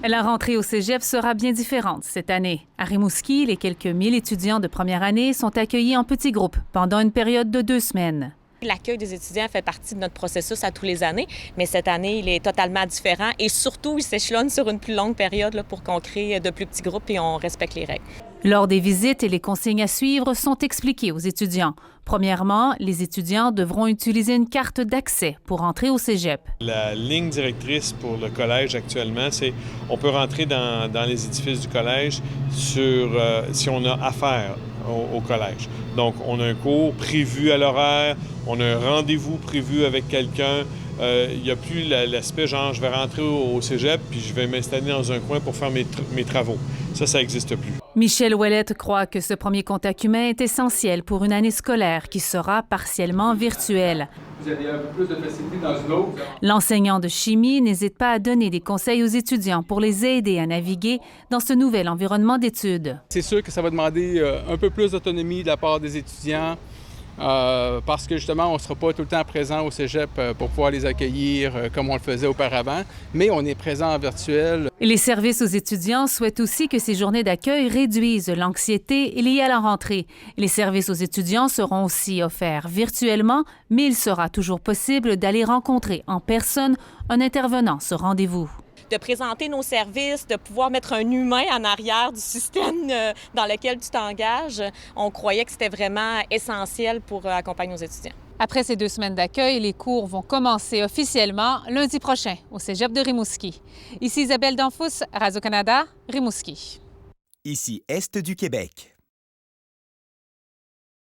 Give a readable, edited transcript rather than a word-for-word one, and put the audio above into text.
La rentrée au cégep sera bien différente cette année. À Rimouski, les quelques 1000 étudiants de première année sont accueillis en petits groupes pendant une période de 2 semaines. L'accueil des étudiants fait partie de notre processus à tous les années, mais cette année, il est totalement différent et surtout, il s'échelonne sur une plus longue période là, pour qu'on crée de plus petits groupes et on respecte les règles. Lors des visites, les consignes à suivre sont expliquées aux étudiants. Premièrement, les étudiants devront utiliser une carte d'accès pour entrer au cégep. La ligne directrice pour le collège actuellement, c'est on peut rentrer dans les édifices du collège si on a affaire au collège. Donc, on a un cours prévu à l'horaire, on a un rendez-vous prévu avec quelqu'un. Il n'y a plus l'aspect genre je vais rentrer au cégep puis je vais m'installer dans un coin pour faire mes travaux. Ça n'existe plus. Michel Ouellette croit que ce premier contact humain est essentiel pour une année scolaire qui sera partiellement virtuelle. Vous avez un peu plus de facilité dans une autre. L'enseignant de chimie n'hésite pas à donner des conseils aux étudiants pour les aider à naviguer dans ce nouvel environnement d'études. C'est sûr que ça va demander un peu plus d'autonomie de la part des étudiants parce que justement, on ne sera pas tout le temps présent au cégep pour pouvoir les accueillir comme on le faisait auparavant, mais on est présent en virtuel. Les services aux étudiants souhaitent aussi que ces journées d'accueil réduisent l'anxiété liée à la rentrée. Les services aux étudiants seront aussi offerts virtuellement, mais il sera toujours possible d'aller rencontrer en personne un intervenant sur rendez-vous. De présenter nos services, de pouvoir mettre un humain en arrière du système dans lequel tu t'engages, on croyait que c'était vraiment essentiel pour accompagner nos étudiants. Après ces 2 semaines d'accueil, les cours vont commencer officiellement lundi prochain au cégep de Rimouski. Ici Isabelle Danfous, Radio-Canada, Rimouski. Ici Est du Québec.